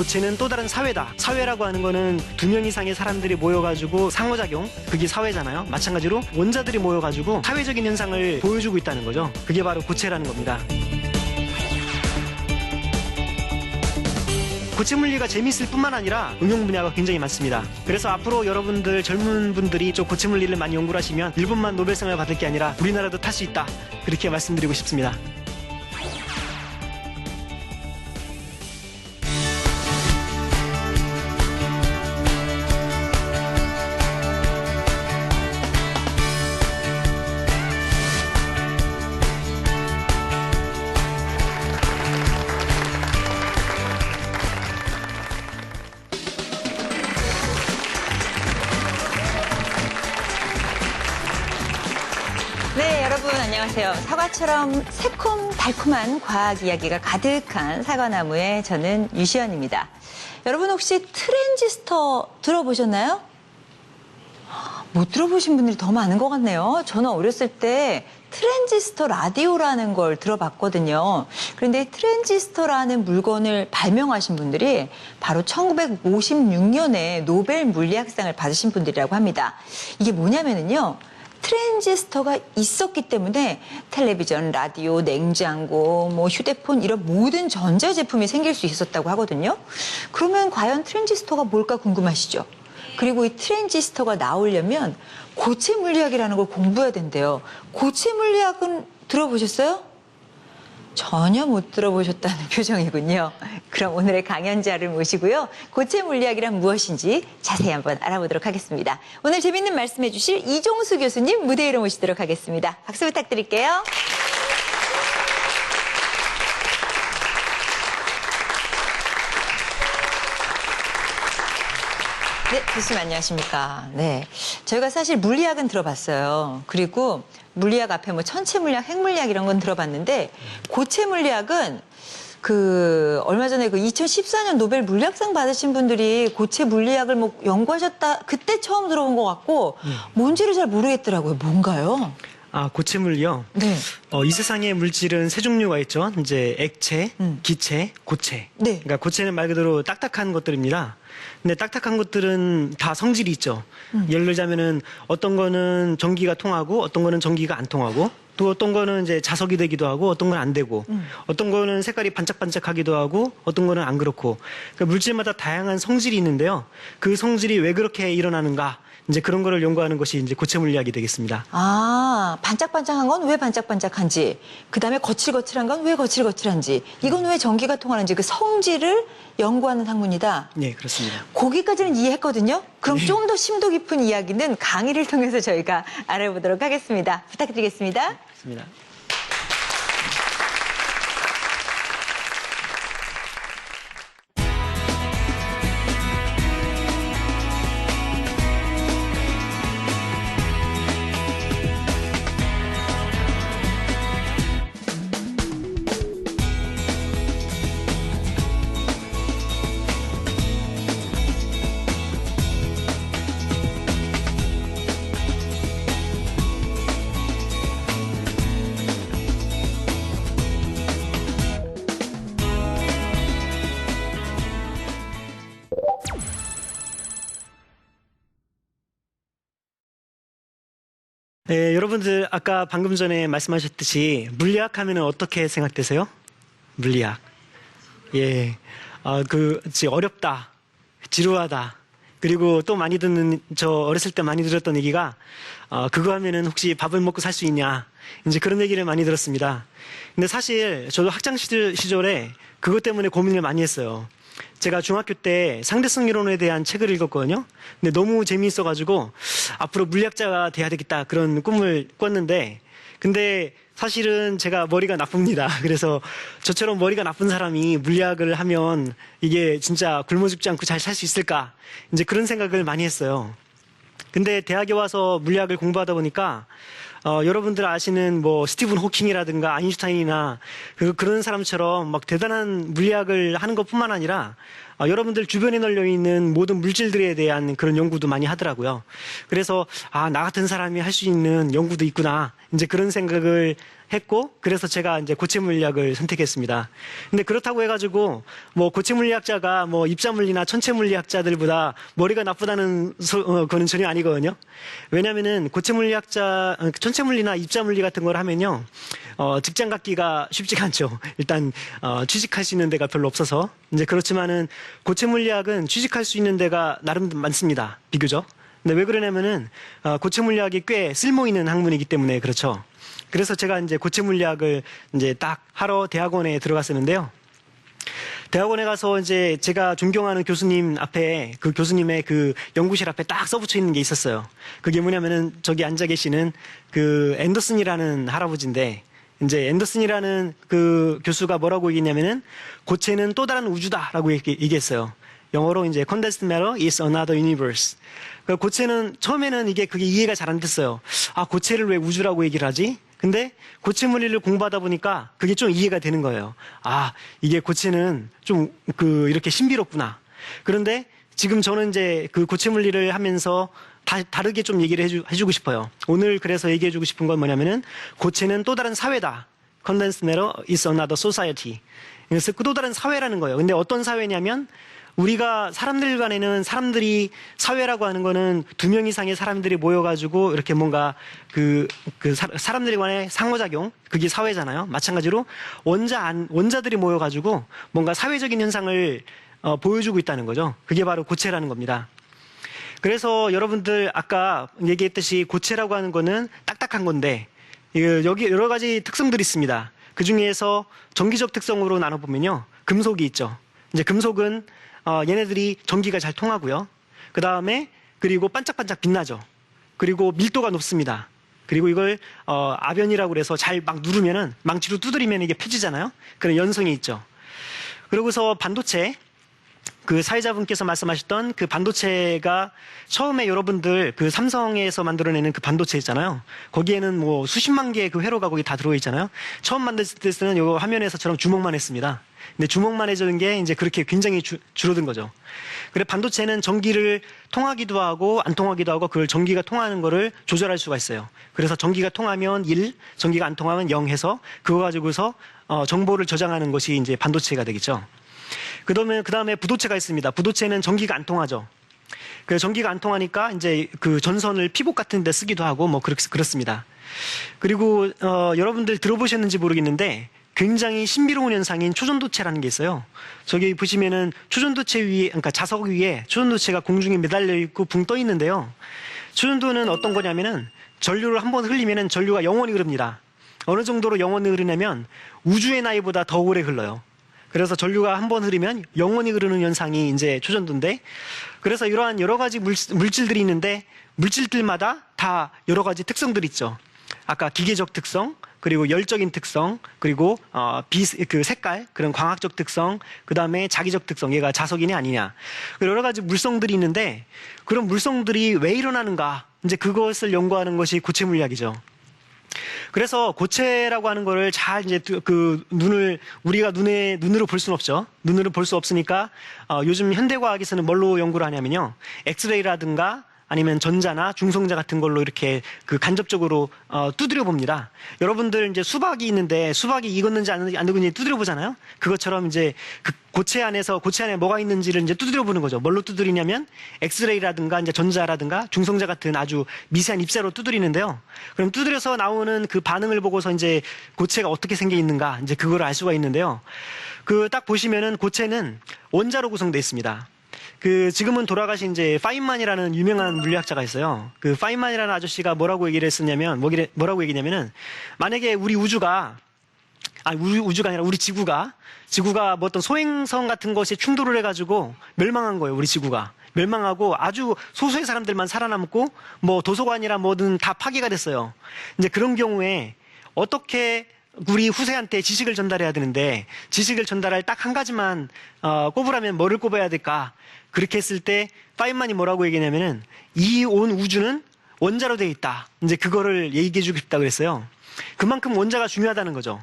고체는 또 다른 사회다. 사회라고 하는 거는 2명 이상의 사람들이 모여가지고 상호작용, 그게 사회잖아요. 마찬가지로 원자들이 모여가지고 사회적인 현상을 보여주고 있다는 거죠. 그게 바로 고체라는 겁니다. 고체 물리가 재미있을 뿐만 아니라 응용 분야가 굉장히 많습니다. 그래서 앞으로 여러분들 젊은 분들이 좀 고체 물리를 많이 연구를 하시면 일본만 노벨상을 받을 게 아니라 우리나라도 탈 수 있다. 그렇게 말씀드리고 싶습니다. 네, 여러분 안녕하세요. 사과처럼 새콤달콤한 과학 이야기가 가득한 사과나무의 저는 유시연입니다. 여러분 혹시 트랜지스터 들어보셨나요? 못 들어보신 분들이 더 많은 것 같네요. 저는 어렸을 때 트랜지스터 라디오라는 걸 들어봤거든요. 그런데 트랜지스터라는 물건을 발명하신 분들이 바로 1956년에 노벨 물리학상을 받으신 분들이라고 합니다. 이게 뭐냐면요. 트랜지스터가 있었기 때문에 텔레비전, 라디오, 냉장고, 휴대폰 이런 모든 전자제품이 생길 수 있었다고 하거든요. 그러면 과연 트랜지스터가 뭘까 궁금하시죠? 그리고 이 트랜지스터가 나오려면 고체 물리학이라는 걸 공부해야 된대요. 고체 물리학은 들어보셨어요? 전혀 못 들어보셨다는 표정이군요. 그럼 오늘의 강연자를 모시고요. 고체 물리학이란 무엇인지 자세히 한번 알아보도록 하겠습니다. 오늘 재밌는 말씀해 주실 이종수 교수님 무대 위로 모시도록 하겠습니다. 박수 부탁드릴게요. 네, 교수님 안녕하십니까. 네, 저희가 사실 물리학은 들어봤어요. 그리고 물리학 앞에 천체 물리학, 핵물리학 이런 건 들어봤는데 고체 물리학은 얼마 전에 2014년 노벨 물리학상 받으신 분들이 고체 물리학을 연구하셨다 그때 처음 들어본 것 같고 뭔지를 잘 모르겠더라고요. 뭔가요? 고체 물리요? 네. 이 세상의 물질은 세 종류가 있죠. 이제 액체, 기체, 고체. 네. 그러니까 고체는 말 그대로 딱딱한 것들입니다. 근데 딱딱한 것들은 다 성질이 있죠. 예를 들자면은 어떤 거는 전기가 통하고 어떤 거는 전기가 안 통하고 또 어떤 거는 이제 자석이 되기도 하고 어떤 건 안 되고 어떤 거는 색깔이 반짝반짝하기도 하고 어떤 거는 안 그렇고 그러니까 물질마다 다양한 성질이 있는데요. 그 성질이 왜 그렇게 일어나는가 이제 그런 거를 연구하는 것이 이제 고체 물리학이 되겠습니다. 반짝반짝한 건 왜 반짝반짝한지, 그 다음에 거칠거칠한 건 왜 거칠거칠한지, 이건 왜 전기가 통하는지 그 성질을 연구하는 학문이다. 네, 그렇습니다. 거기까지는 이해했거든요. 그럼 좀 더 심도 깊은 이야기는 강의를 통해서 저희가 알아보도록 하겠습니다. 부탁드리겠습니다. 그렇습니다. 네, 여러분들 아까 방금 전에 말씀하셨듯이 물리학 하면 어떻게 생각되세요? 물리학. 예. 어렵다. 지루하다. 그리고 또 많이 저 어렸을 때 많이 들었던 얘기가, 그거 하면은 혹시 밥을 먹고 살 수 있냐. 이제 그런 얘기를 많이 들었습니다. 근데 사실 저도 학창 시절에 그것 때문에 고민을 많이 했어요. 제가 중학교 때 상대성 이론에 대한 책을 읽었거든요. 근데 너무 재미있어가지고 앞으로 물리학자가 돼야 되겠다 그런 꿈을 꿨는데 근데 사실은 제가 머리가 나쁩니다. 그래서 저처럼 머리가 나쁜 사람이 물리학을 하면 이게 진짜 굶어 죽지 않고 잘 살 수 있을까? 이제 그런 생각을 많이 했어요. 근데 대학에 와서 물리학을 공부하다 보니까 여러분들 아시는 스티븐 호킹이라든가 아인슈타인이나 그런 사람처럼 막 대단한 물리학을 하는 것뿐만 아니라 여러분들 주변에 널려 있는 모든 물질들에 대한 그런 연구도 많이 하더라고요. 그래서 나 같은 사람이 할 수 있는 연구도 있구나. 이제 그런 생각을 했고, 그래서 제가 이제 고체 물리학을 선택했습니다. 근데 그렇다고 해가지고 뭐 고체 물리학자가 뭐 입자 물리나 천체 물리학자들보다 머리가 나쁘다는 거는 전혀 아니거든요. 왜냐면은 고체 물리학자, 천체 물리나 입자 물리 같은 걸 하면요, 직장 갖기가 쉽지가 않죠. 일단 취직할 수 있는 데가 별로 없어서. 이제 그렇지만은 고체 물리학은 취직할 수 있는 데가 나름 많습니다. 비교적. 근데 왜 그러냐면은 고체 물리학이 꽤 쓸모 있는 학문이기 때문에 그렇죠. 그래서 제가 이제 고체 물리학을 이제 딱 하러 대학원에 들어갔었는데요. 대학원에 가서 이제 제가 존경하는 교수님 앞에, 그 교수님의 그 연구실 앞에 딱 써붙여 있는 게 있었어요. 그게 뭐냐면은 저기 앉아 계시는 그 앤더슨이라는 할아버지인데, 이제 앤더슨이라는 그 교수가 뭐라고 얘기했냐면은 고체는 또 다른 우주다라고 얘기했어요. 영어로 이제 condensed matter is another universe. 그 고체는 처음에는 그게 이해가 잘 안 됐어요. 아, 고체를 왜 우주라고 얘기를 하지? 근데 고체 물리를 공부하다 보니까 그게 좀 이해가 되는 거예요. 아, 이게 고체는 좀 이렇게 신비롭구나. 그런데 지금 저는 이제 그 고체 물리를 하면서 다르게 좀 얘기를 해주고 싶어요. 오늘 그래서 얘기해주고 싶은 건 뭐냐면은 고체는 또 다른 사회다. Condensed matter is another society. 그래서 또 다른 사회라는 거예요. 근데 어떤 사회냐면 우리가 사람들 간에는 사회라고 하는 거는 2명 이상의 사람들이 모여가지고 이렇게 뭔가 사람들 간의 상호작용, 그게 사회잖아요. 마찬가지로 원자들이 모여가지고 뭔가 사회적인 현상을 보여주고 있다는 거죠. 그게 바로 고체라는 겁니다. 그래서 여러분들 아까 얘기했듯이 고체라고 하는 거는 딱딱한 건데, 여기 여러 가지 특성들이 있습니다. 그 중에서 전기적 특성으로 나눠보면요, 금속이 있죠. 이제 금속은 얘네들이 전기가 잘 통하고요. 그리고 반짝반짝 빛나죠. 그리고 밀도가 높습니다. 그리고 이걸 아변이라고 그래서 잘 막 누르면은, 망치로 두드리면 이게 펴지잖아요. 그런 연성이 있죠. 그러고서 반도체, 그 사회자분께서 말씀하셨던 그 반도체가 처음에 여러분들 그 삼성에서 만들어내는 그 반도체 있잖아요. 거기에는 뭐 수십만 개의 그 회로가 거기 다 들어있잖아요. 처음 만들었을 때는 요 화면에서처럼 주먹만 했습니다. 근데 주먹만 해주는 게 이제 그렇게 굉장히 줄어든 거죠. 그래, 반도체는 전기를 통하기도 하고 안 통하기도 하고 그걸 전기가 통하는 거를 조절할 수가 있어요. 그래서 전기가 통하면 1, 전기가 안 통하면 0 해서 그거 가지고서 정보를 저장하는 것이 이제 반도체가 되겠죠. 그 다음에 부도체가 있습니다. 부도체는 전기가 안 통하죠. 그래서 전기가 안 통하니까 이제 그 전선을 피복 같은 데 쓰기도 하고 뭐 그렇습니다. 그리고 여러분들 들어보셨는지 모르겠는데 굉장히 신비로운 현상인 초전도체라는 게 있어요. 저기 보시면은 초전도체 위에, 그러니까 자석 위에 초전도체가 공중에 매달려 있고 붕 떠 있는데요. 초전도는 어떤 거냐면은 전류를 한번 흘리면은 전류가 영원히 흐릅니다. 어느 정도로 영원히 흐르냐면 우주의 나이보다 더 오래 흘러요. 그래서 전류가 한번 흐르면 영원히 흐르는 현상이 이제 초전도인데, 그래서 이러한 여러 가지 물질들이 있는데 물질들마다 다 여러 가지 특성들이 있죠. 아까 기계적 특성, 그리고 열적인 특성, 그리고 색깔, 그런 광학적 특성, 그 다음에 자기적 특성, 얘가 자석이냐 아니냐, 여러 가지 물성들이 있는데 그런 물성들이 왜 일어나는가, 이제 그것을 연구하는 것이 고체 물리학이죠. 그래서 고체라고 하는 거를 잘 이제 우리가 눈으로 볼 수는 없죠. 눈으로 볼 수 없으니까 요즘 현대과학에서는 뭘로 연구를 하냐면요, 엑스레이라든가 아니면 전자나 중성자 같은 걸로 이렇게 간접적으로 두드려 봅니다. 여러분들 이제 수박이 있는데 수박이 익었는지 안 익었는지 두드려 보잖아요. 그것처럼 이제 그 고체 안에 뭐가 있는지를 이제 두드려 보는 거죠. 뭘로 두드리냐면 엑스레이라든가 이제 전자라든가 중성자 같은 아주 미세한 입자로 두드리는데요. 그럼 두드려서 나오는 그 반응을 보고서 이제 고체가 어떻게 생겨 있는가, 이제 그걸 알 수가 있는데요. 딱 보시면은 고체는 원자로 구성되어 있습니다. 지금은 돌아가신 이제 파인만이라는 유명한 물리학자가 있어요. 그 파인만이라는 아저씨가 뭐라고 얘기냐면은, 만약에 우리 우주가 아니라 우리 지구가 뭐 어떤 소행성 같은 것이 충돌을 해가지고 멸망한 거예요. 우리 지구가 멸망하고 아주 소수의 사람들만 살아남고 뭐 도서관이라 뭐든 다 파괴가 됐어요. 이제 그런 경우에 어떻게 우리 후세한테 지식을 전달해야 되는데, 지식을 전달할 딱 한 가지만 꼽으라면 뭐를 꼽아야 될까? 그렇게 했을 때 파인만이 뭐라고 얘기하냐면은, 이 온 우주는 원자로 되어 있다. 이제 그거를 얘기해 주고 싶다 그랬어요. 그만큼 원자가 중요하다는 거죠.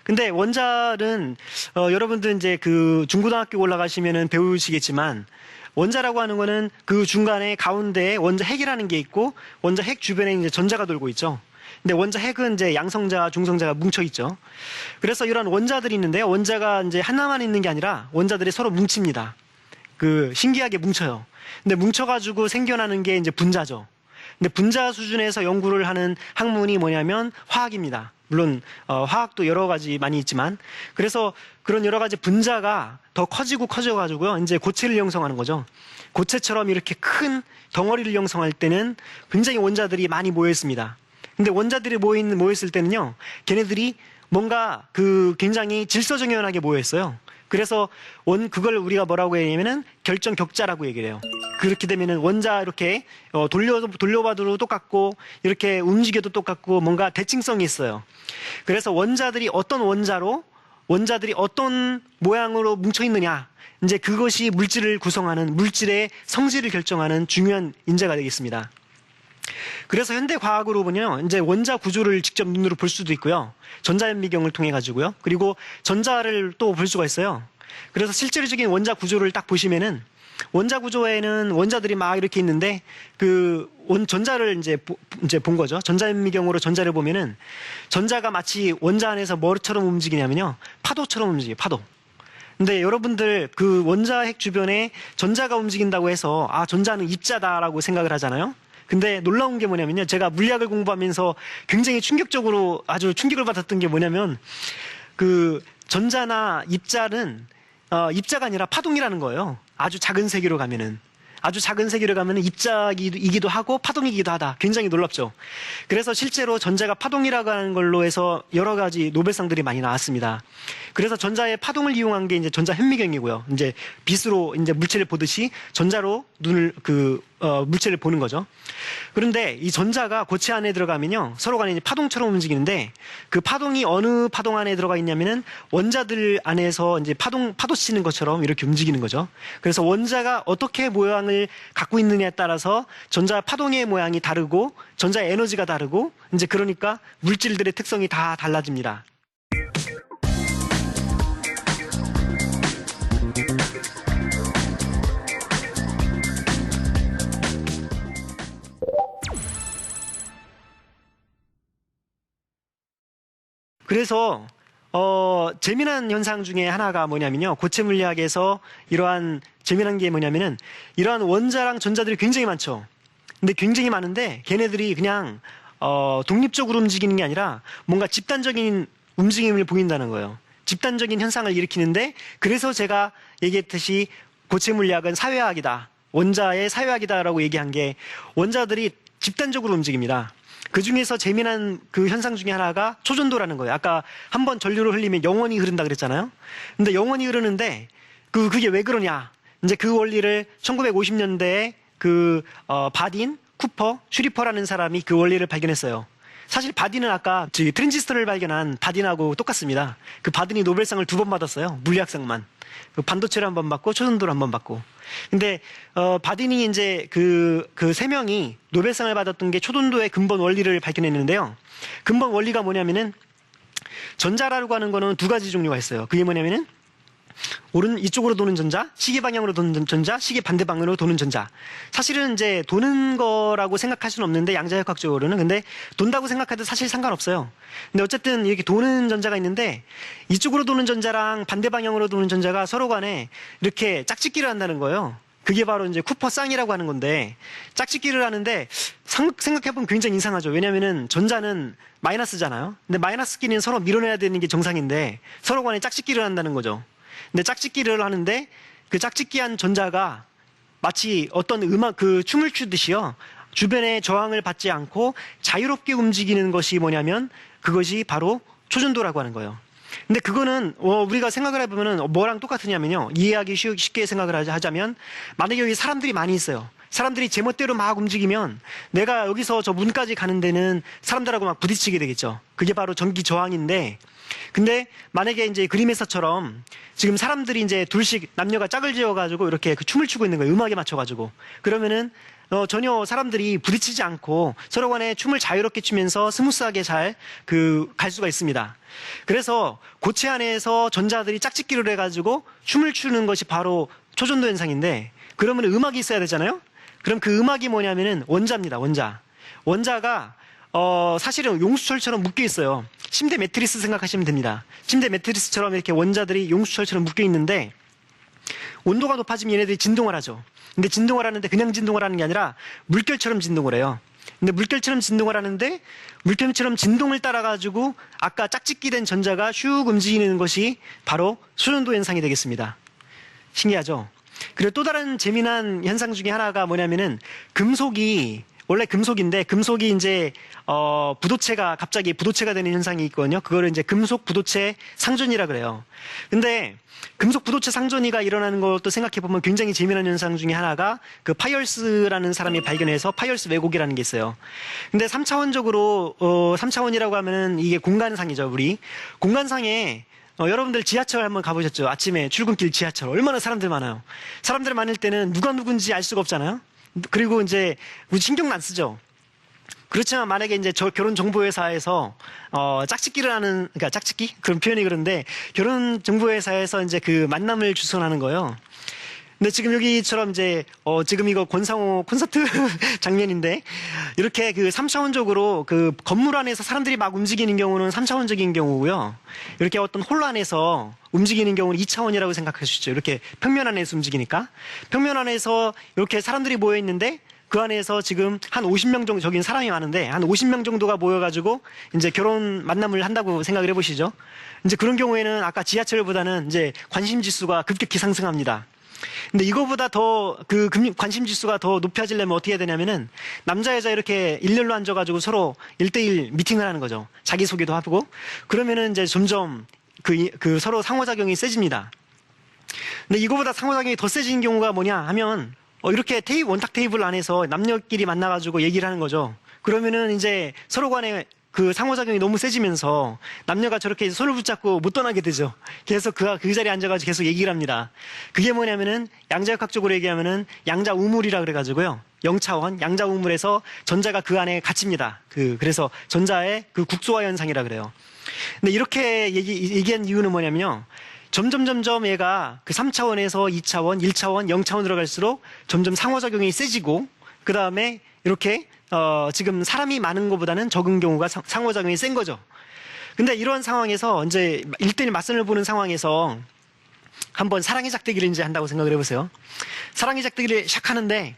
근데 원자는 여러분들 이제 중고등학교 올라가시면은 배우시겠지만, 원자라고 하는 거는 그 중간에 가운데에 원자 핵이라는 게 있고 원자 핵 주변에 이제 전자가 돌고 있죠. 근데 원자 핵은 이제 양성자, 중성자가 뭉쳐 있죠. 그래서 이런 원자들이 있는데요. 원자가 이제 하나만 있는 게 아니라 원자들이 서로 뭉칩니다. 그 신기하게 뭉쳐요. 근데 뭉쳐가지고 생겨나는 게 이제 분자죠. 근데 분자 수준에서 연구를 하는 학문이 뭐냐면 화학입니다. 물론 화학도 여러 가지 많이 있지만, 그래서 그런 여러 가지 분자가 더 커져가지고요. 이제 고체를 형성하는 거죠. 고체처럼 이렇게 큰 덩어리를 형성할 때는 굉장히 원자들이 많이 모여 있습니다. 근데 원자들이 모였을 때는요, 걔네들이 뭔가 굉장히 질서정연하게 모여 있어요. 그래서 그걸 우리가 뭐라고 얘기하냐면은 결정 격자라고 얘기를 해요. 그렇게 되면은 원자 이렇게 돌려봐도 똑같고 이렇게 움직여도 똑같고 뭔가 대칭성이 있어요. 그래서 원자들이 어떤 모양으로 뭉쳐 있느냐, 이제 그것이 물질을 구성하는, 물질의 성질을 결정하는 중요한 인자가 되겠습니다. 그래서 현대 과학으로 보면 이제 원자 구조를 직접 눈으로 볼 수도 있고요. 전자현미경을 통해 가지고요. 그리고 전자를 또 볼 수가 있어요. 그래서 실제적인 원자 구조를 딱 보시면은 원자 구조에는 원자들이 막 이렇게 있는데 전자를 이제 본 거죠. 전자현미경으로 전자를 보면은 전자가 마치 원자 안에서 뭐처럼 움직이냐면요. 파도처럼 움직여요. 파도. 근데 여러분들 그 원자 핵 주변에 전자가 움직인다고 해서 전자는 입자다라고 생각을 하잖아요. 근데 놀라운 게 뭐냐면요. 제가 물리학을 공부하면서 굉장히 충격적으로 아주 충격을 받았던 게 뭐냐면 전자나 입자는 입자가 아니라 파동이라는 거예요. 아주 작은 세계로 가면은 입자이기도 하고 파동이기도 하다. 굉장히 놀랍죠. 그래서 실제로 전자가 파동이라고 하는 걸로 해서 여러 가지 노벨상들이 많이 나왔습니다. 그래서 전자의 파동을 이용한 게 이제 전자 현미경이고요. 이제 빛으로 이제 물체를 보듯이 전자로 물체를 보는 거죠. 그런데 이 전자가 고체 안에 들어가면요. 서로 간에 이제 파동처럼 움직이는데 그 파동이 어느 파동 안에 들어가 있냐면은 원자들 안에서 이제 파도 치는 것처럼 이렇게 움직이는 거죠. 그래서 원자가 어떻게 모양을 갖고 있느냐에 따라서 전자 파동의 모양이 다르고 전자의 에너지가 다르고 이제 그러니까 물질들의 특성이 다 달라집니다. 그래서 재미난 현상 중에 하나가 뭐냐면요. 고체 물리학에서 이러한 재미난 게 뭐냐면은 이러한 원자랑 전자들이 굉장히 많죠. 근데 굉장히 많은데 걔네들이 그냥 독립적으로 움직이는 게 아니라 뭔가 집단적인 움직임을 보인다는 거예요. 집단적인 현상을 일으키는데, 그래서 제가 얘기했듯이 고체 물리학은 사회학이다. 원자의 사회학이다라고 얘기한 게 원자들이 집단적으로 움직입니다. 그 중에서 재미난 그 현상 중에 하나가 초전도라는 거예요. 아까 한번 전류를 흘리면 영원히 흐른다 그랬잖아요. 근데 영원히 흐르는데 그게 왜 그러냐? 이제 그 원리를 1950년대에 바딘, 쿠퍼, 슈리퍼라는 사람이 그 원리를 발견했어요. 사실 바딘은 아까 트랜지스터를 발견한 바딘하고 똑같습니다. 그 바딘이 노벨상을 2번 받았어요. 물리학상만. 반도체를 한 번 받고 초전도를 한 번 받고. 근데 바딘이 이제 그 세 명이 노벨상을 받았던 게 초전도의 근본 원리를 발견했는데요. 근본 원리가 뭐냐면은 전자라고 하는 거는 두 가지 종류가 있어요. 그게 뭐냐면은 이쪽으로 도는 전자, 시계 방향으로 도는 전자, 시계 반대 방향으로 도는 전자. 사실은 이제 도는 거라고 생각할 수는 없는데, 양자역학적으로는. 근데 돈다고 생각해도 사실 상관없어요. 근데 어쨌든 이렇게 도는 전자가 있는데, 이쪽으로 도는 전자랑 반대 방향으로 도는 전자가 서로 간에 이렇게 짝짓기를 한다는 거예요. 그게 바로 이제 쿠퍼 쌍이라고 하는 건데, 짝짓기를 하는데 생각해보면 굉장히 이상하죠. 왜냐면은 전자는 마이너스잖아요. 근데 마이너스끼리는 서로 밀어내야 되는 게 정상인데 서로 간에 짝짓기를 한다는 거죠. 근데 짝짓기를 하는데 그 짝짓기한 전자가 마치 어떤 춤을 추듯이요. 주변의 저항을 받지 않고 자유롭게 움직이는 것이 뭐냐면 그것이 바로 초전도라고 하는 거예요. 근데 그거는 우리가 생각을 해보면 뭐랑 똑같으냐면요. 이해하기 쉽게 생각을 하자면 만약에 여기 사람들이 많이 있어요. 사람들이 제멋대로 막 움직이면 내가 여기서 저 문까지 가는 데는 사람들하고 막 부딪히게 되겠죠. 그게 바로 전기 저항인데, 근데 만약에 이제 그림에서처럼 지금 사람들이 이제 둘씩 남녀가 짝을 지어가지고 이렇게 춤을 추고 있는 거예요. 음악에 맞춰가지고. 그러면은 전혀 사람들이 부딪히지 않고 서로 간에 춤을 자유롭게 추면서 스무스하게 잘 갈 수가 있습니다. 그래서 고체 안에서 전자들이 짝짓기를 해가지고 춤을 추는 것이 바로 초전도 현상인데, 그러면 음악이 있어야 되잖아요? 그럼 그 음악이 뭐냐면은 원자입니다. 원자가 사실은 용수철처럼 묶여 있어요. 침대 매트리스 생각하시면 됩니다. 침대 매트리스처럼 이렇게 원자들이 용수철처럼 묶여 있는데 온도가 높아지면 얘네들이 진동을 하죠. 근데 진동을 하는데 그냥 진동을 하는 게 아니라 물결처럼 진동을 해요. 근데 물결처럼 진동을 하는데 물결처럼 진동을 따라가지고 아까 짝짓기 된 전자가 슉 움직이는 것이 바로 소전도 현상이 되겠습니다. 신기하죠? 그리고 또 다른 재미난 현상 중에 하나가 뭐냐면은 금속이 원래 금속인데 금속이 이제 부도체가 갑자기 부도체가 되는 현상이 있거든요. 그거를 이제 금속 부도체 상전이라 그래요. 근데 금속 부도체 상전이가 일어나는 것도 생각해 보면 굉장히 재미난 현상 중에 하나가 그 파이얼스라는 사람이 발견해서 파이얼스 왜곡이라는 게 있어요. 근데 3차원적으로 3차원이라고 하면은 이게 공간상이죠, 우리. 공간상에 여러분들 지하철 한번 가보셨죠? 아침에 출근길 지하철 얼마나 사람들 많아요. 사람들 많을 때는 누가 누군지 알 수가 없잖아요. 그리고 이제 우리 신경도 안 쓰죠. 그렇지만 만약에 이제 저 결혼정보회사에서 짝짓기를 하는, 그러니까 짝짓기 그런 표현이 그런데 결혼정보회사에서 이제 그 만남을 주선하는 거예요. 근데 지금 여기처럼 이제 지금 이거 권상우 콘서트 장면인데 이렇게 그 3차원적으로 그 건물 안에서 사람들이 막 움직이는 경우는 3차원적인 경우고요. 이렇게 어떤 홀 안에서 움직이는 경우는 2차원이라고 생각하시죠. 이렇게 평면 안에서 움직이니까. 평면 안에서 이렇게 사람들이 모여 있는데 그 안에서 지금 한 50명 정도, 저긴 사람이 많은데 한 50명 정도가 모여가지고 이제 결혼 만남을 한다고 생각을 해보시죠. 이제 그런 경우에는 아까 지하철보다는 이제 관심 지수가 급격히 상승합니다. 근데 이거보다 더 그 관심 지수가 더 높아지려면 어떻게 해야 되냐면은 남자 여자 이렇게 일렬로 앉아가지고 서로 1대1 미팅을 하는 거죠. 자기소개도 하고 그러면은 이제 점점 그 서로 상호작용이 세집니다. 근데 이거보다 상호작용이 더 세지는 경우가 뭐냐 하면 이렇게 원탁 테이블 안에서 남녀끼리 만나가지고 얘기를 하는 거죠. 그러면은 이제 서로 간에 그 상호작용이 너무 세지면서 남녀가 저렇게 손을 붙잡고 못 떠나게 되죠. 계속 그 자리에 앉아가지고 계속 얘기를 합니다. 그게 뭐냐면은 양자역학적으로 얘기하면은 양자우물이라 그래가지고요. 0차원 양자우물에서 전자가 그 안에 갇힙니다. 그래서 전자의 그 국소화 현상이라 그래요. 근데 이렇게 얘기한 이유는 뭐냐면요. 점점 얘가 그 3차원에서 2차원, 1차원, 0차원으로 갈수록 점점 상호작용이 세지고 그 다음에 이렇게 지금 사람이 많은 것보다는 적은 경우가 상호작용이 센 거죠. 근데 이런 상황에서 이제 1대1 맞선을 보는 상황에서 한번 사랑의 작대기를 이제 한다고 생각을 해보세요. 사랑의 작대기를 시작하는데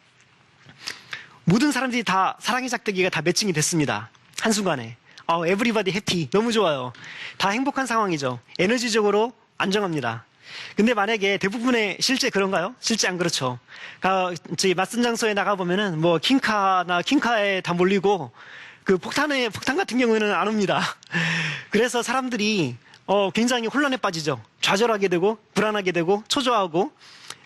모든 사람들이 다 사랑의 작대기가 다 매칭이 됐습니다. 한순간에. everybody happy. 너무 좋아요. 다 행복한 상황이죠. 에너지적으로 안정합니다. 근데 만약에 대부분의 실제 그런가요? 실제 안 그렇죠. 저희 맞선 장소에 나가보면은 뭐 킹카에 다 몰리고 그 폭탄 같은 경우에는 안 옵니다. 그래서 사람들이 굉장히 혼란에 빠지죠. 좌절하게 되고 불안하게 되고 초조하고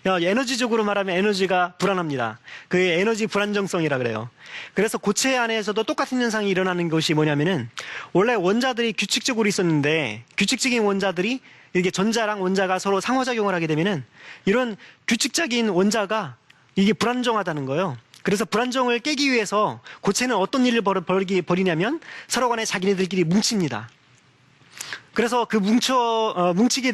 에너지적으로 말하면 에너지가 불안합니다. 그게 에너지 불안정성이라 그래요. 그래서 고체 안에서도 똑같은 현상이 일어나는 것이 뭐냐면은 원래 원자들이 규칙적으로 있었는데 규칙적인 원자들이 이게 전자랑 원자가 서로 상호작용을 하게 되면은 이런 규칙적인 원자가 이게 불안정하다는 거예요. 그래서 불안정을 깨기 위해서 고체는 어떤 일을 벌이냐면 서로 간에 자기네들끼리 뭉칩니다. 그래서 뭉치게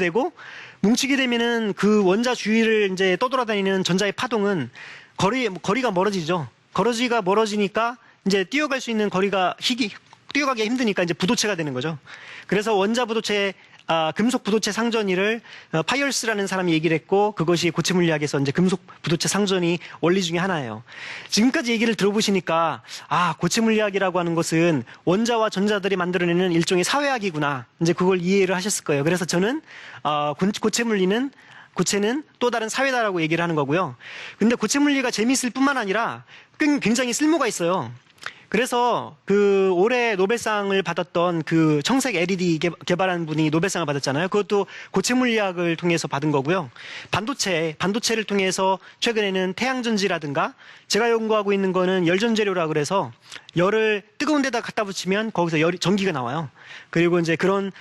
되면은 그 원자 주위를 이제 떠돌아다니는 전자의 파동은 거리가 멀어지죠. 거리가 멀어지니까 이제 뛰어갈 수 있는 뛰어가기 힘드니까 이제 부도체가 되는 거죠. 그래서 원자 부도체 금속 부도체 상전이를 파이얼스라는 사람이 얘기를 했고 그것이 고체 물리학에서 이제 금속 부도체 상전이 원리 중에 하나예요. 지금까지 얘기를 들어보시니까 고체 물리학이라고 하는 것은 원자와 전자들이 만들어내는 일종의 사회학이구나. 이제 그걸 이해를 하셨을 거예요. 그래서 저는 고체는 또 다른 사회다라고 얘기를 하는 거고요. 근데 고체 물리가 재미있을 뿐만 아니라 굉장히 쓸모가 있어요. 그래서 올해 노벨상을 받았던 그 청색 LED 개발한 분이 노벨상을 받았잖아요. 그것도 고체 물리학을 통해서 받은 거고요. 반도체를 통해서 최근에는 태양전지라든가 제가 연구하고 있는 거는 열전재료라 그래서 열을 뜨거운 데다 갖다 붙이면 거기서 전기가 나와요. 그리고 이제 그런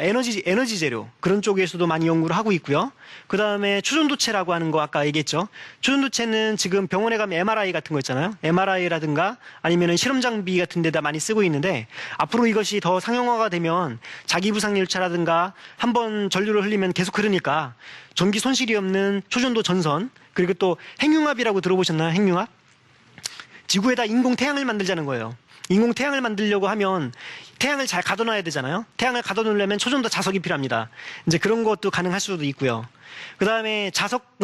에너지 재료 그런 쪽에서도 많이 연구를 하고 있고요. 그 다음에 초전도체라고 하는 거 아까 얘기했죠. 초전도체는 지금 병원에 가면 MRI 같은 거 있잖아요. MRI라든가 아니면은 실험 장비 같은 데다 많이 쓰고 있는데 앞으로 이것이 더 상용화가 되면 자기부상열차라든가 한번 전류를 흘리면 계속 흐르니까 전기 손실이 없는 초전도 전선 그리고 또 핵융합이라고 들어보셨나요? 핵융합? 지구에다 인공 태양을 만들자는 거예요. 인공 태양을 만들려고 하면 태양을 잘 가둬놔야 되잖아요. 태양을 가둬놓으려면 초전도 자석이 필요합니다. 이제 그런 것도 가능할 수도 있고요. 그 다음에 자석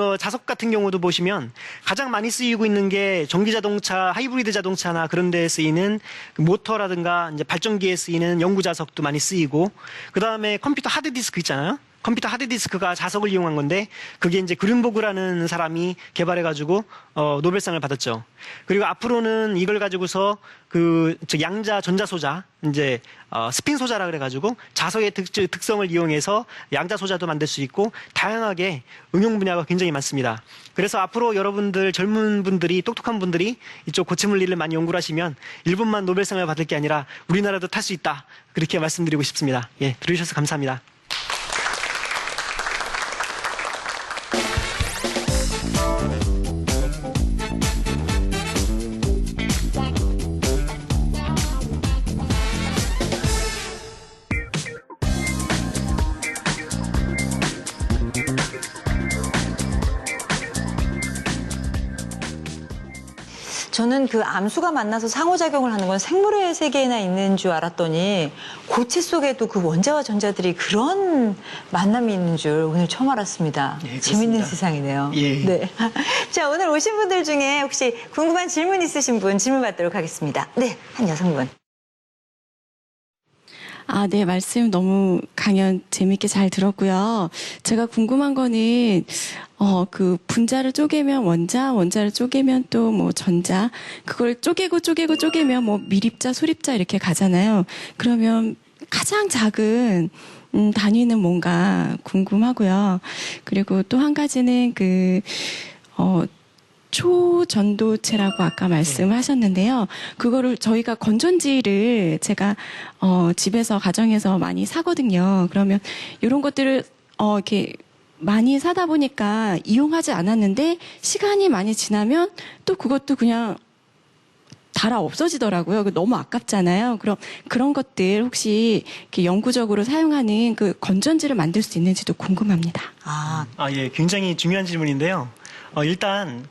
같은 경우도 보시면 가장 많이 쓰이고 있는 게 전기 자동차, 하이브리드 자동차나 그런 데에 쓰이는 그 모터라든가 이제 발전기에 쓰이는 연구 자석도 많이 쓰이고, 그 다음에 컴퓨터 하드디스크 있잖아요. 컴퓨터 하드디스크가 자석을 이용한 건데 그게 이제 그린보그라는 사람이 개발해가지고 노벨상을 받았죠. 그리고 앞으로는 이걸 가지고서 양자 전자소자, 이제 스핀 소자라 그래가지고 자석의 특성을 이용해서 양자 소자도 만들 수 있고 다양하게 응용 분야가 굉장히 많습니다. 그래서 앞으로 여러분들 젊은 분들이 똑똑한 분들이 이쪽 고체 물리를 많이 연구를 하시면 일본만 노벨상을 받을 게 아니라 우리나라도 탈 수 있다, 그렇게 말씀드리고 싶습니다. 예, 들어주셔서 감사합니다. 저는 그 암수가 만나서 상호작용을 하는 건 생물의 세계에나 있는 줄 알았더니 고체 속에도 그 원자와 전자들이 그런 만남이 있는 줄 오늘 처음 알았습니다. 예, 재밌는 그렇습니다. 세상이네요. 예. 네. 자, 오늘 오신 분들 중에 혹시 궁금한 질문 있으신 분 질문 받도록 하겠습니다. 네, 한 여성분. 아, 네, 말씀 너무 강연 재밌게 잘 들었고요. 제가 궁금한 거는, 그 분자를 쪼개면 원자, 원자를 쪼개면 또 뭐 전자, 그걸 쪼개면 뭐 밀입자, 소립자 이렇게 가잖아요. 그러면 가장 작은 단위는 뭔가 궁금하고요. 그리고 또 한 가지는 초전도체라고 아까 말씀하셨는데요. 그거를 저희가 건전지를 제가 집에서 가정에서 많이 사거든요. 그러면 이런 것들을 이렇게 많이 사다 보니까 이용하지 않았는데 시간이 많이 지나면 또 그것도 그냥 달아 없어지더라고요. 너무 아깝잖아요. 그럼 그런 것들 혹시 이렇게 영구적으로 사용하는 그 건전지를 만들 수 있는지도 궁금합니다. 예, 굉장히 중요한 질문인데요. 일단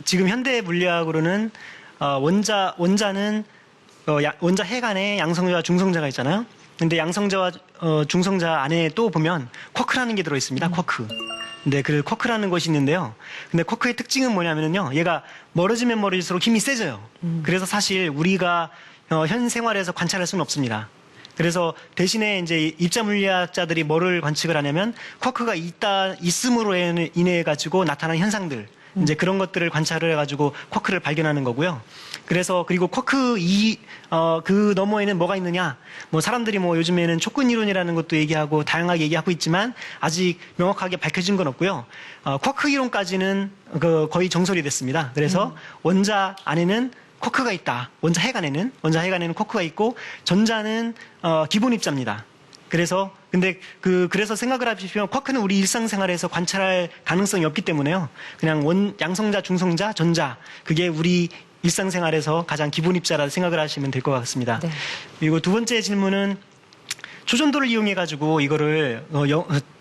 지금 현대 물리학으로는 원자는 원자 핵 안에 양성자와 중성자가 있잖아요. 근데 양성자와 중성자 안에 또 보면 쿼크라는 게 들어 있습니다. 쿼크. 근데 그 쿼크라는 것이 있는데요. 근데 쿼크의 특징은 뭐냐면요, 얘가 멀어지면 멀어질수록 힘이 세져요. 그래서 사실 우리가 현 생활에서 관찰할 수는 없습니다. 그래서 대신에 이제 입자 물리학자들이 뭐를 관측을 하냐면 쿼크가 있음으로 인해 가지고 나타난 현상들, 이제 그런 것들을 관찰을 해가지고 쿼크를 발견하는 거고요. 그래서 그리고 쿼크 그 너머에는 뭐가 있느냐? 뭐 사람들이 뭐 요즘에는 촉근 이론이라는 것도 얘기하고 다양하게 얘기하고 있지만 아직 명확하게 밝혀진 건 없고요. 쿼크 이론까지는 거의 정설이 됐습니다. 그래서 원자 안에는 쿼크가 있다. 원자 핵 안에는 쿼크가 있고 전자는 기본 입자입니다. 그래서 그래서 생각을 하시면 쿼크는 우리 일상생활에서 관찰할 가능성이 없기 때문에요. 그냥 양성자, 중성자, 전자, 그게 우리 일상생활에서 가장 기본 입자라 생각을 하시면 될 것 같습니다. 네. 그리고 두 번째 질문은 초전도를 이용해 가지고 이거를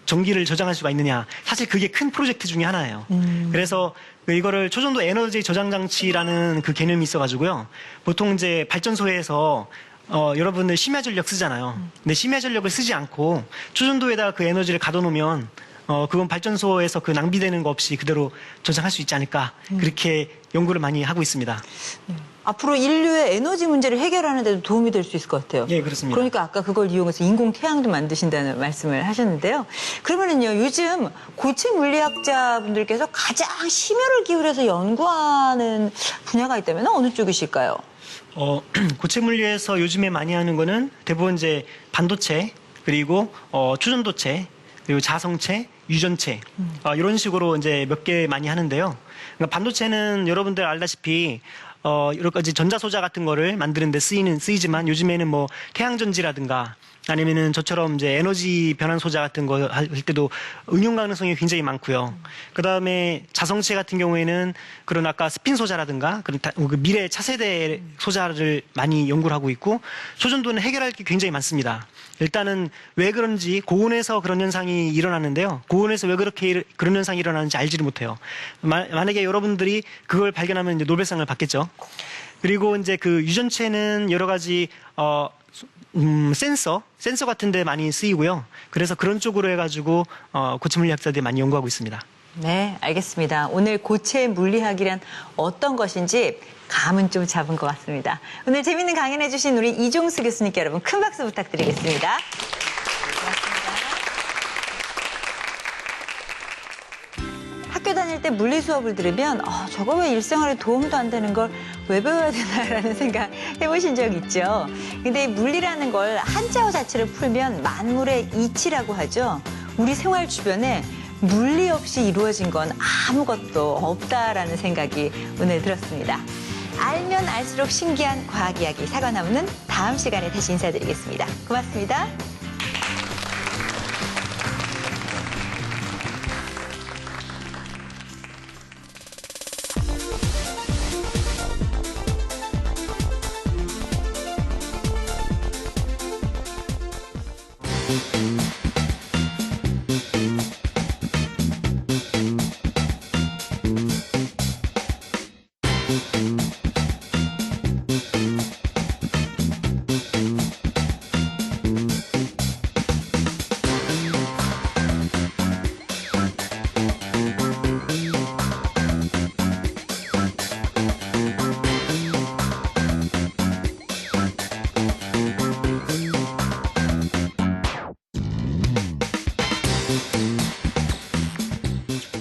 전기를 저장할 수가 있느냐? 사실 그게 큰 프로젝트 중에 하나예요. 그래서 이거를 초전도 에너지 저장 장치라는 그 개념이 있어가지고요. 보통 이제 발전소에서 여러분들 심야 전력 쓰잖아요. 근데 심야 전력을 쓰지 않고 초전도에다가 그 에너지를 가둬놓으면 그건 발전소에서 그 낭비되는 거 없이 그대로 저장할 수 있지 않을까. 그렇게 연구를 많이 하고 있습니다. 앞으로 인류의 에너지 문제를 해결하는 데도 도움이 될 수 있을 것 같아요. 예, 그렇습니다. 그러니까 아까 그걸 이용해서 인공 태양도 만드신다는 말씀을 하셨는데요. 그러면은요, 요즘 고체 물리학자분들께서 가장 심혈을 기울여서 연구하는 분야가 있다면 어느 쪽이실까요? 고체 물리에서 요즘에 많이 하는 거는 대부분 이제 반도체, 그리고 초전도체, 그리고 자성체, 유전체, 이런 식으로 이제 몇 개 많이 하는데요. 그러니까 반도체는 여러분들 알다시피 여러 가지 전자소자 같은 거를 만드는 데 쓰이지만 요즘에는 뭐 태양전지라든가 아니면은 저처럼 이제 에너지 변환 소자 같은 거 할 때도 응용 가능성이 굉장히 많고요. 그 다음에 자성체 같은 경우에는 그런 아까 스핀 소자라든가 그런 그 미래 차세대 소자를 많이 연구를 하고 있고 초전도는 해결할 게 굉장히 많습니다. 일단은 왜 그런지 고온에서 그런 현상이 일어나는데요. 고온에서 왜 그렇게 그런 현상이 일어나는지 알지를 못해요. 만약에 여러분들이 그걸 발견하면 이제 노벨상을 받겠죠. 그리고 이제 그 유전체는 여러 가지 센서 같은 데 많이 쓰이고요. 그래서 그런 쪽으로 해가지고 고체 물리학자들이 많이 연구하고 있습니다. 네, 알겠습니다. 오늘 고체 물리학이란 어떤 것인지 감은 좀 잡은 것 같습니다. 오늘 재밌는 강연해주신 우리 이종수 교수님께 여러분 큰 박수 부탁드리겠습니다. 학교 다닐 때 물리 수업을 들으면 저거 왜 일생활에 도움도 안 되는 걸 왜 배워야 되나라는 생각 해보신 적 있죠. 근데 물리라는 걸 한자어 자체를 풀면 만물의 이치라고 하죠. 우리 생활 주변에 물리 없이 이루어진 건 아무것도 없다라는 생각이 오늘 들었습니다. 알면 알수록 신기한 과학 이야기 사과나무는 다음 시간에 다시 인사드리겠습니다. 고맙습니다.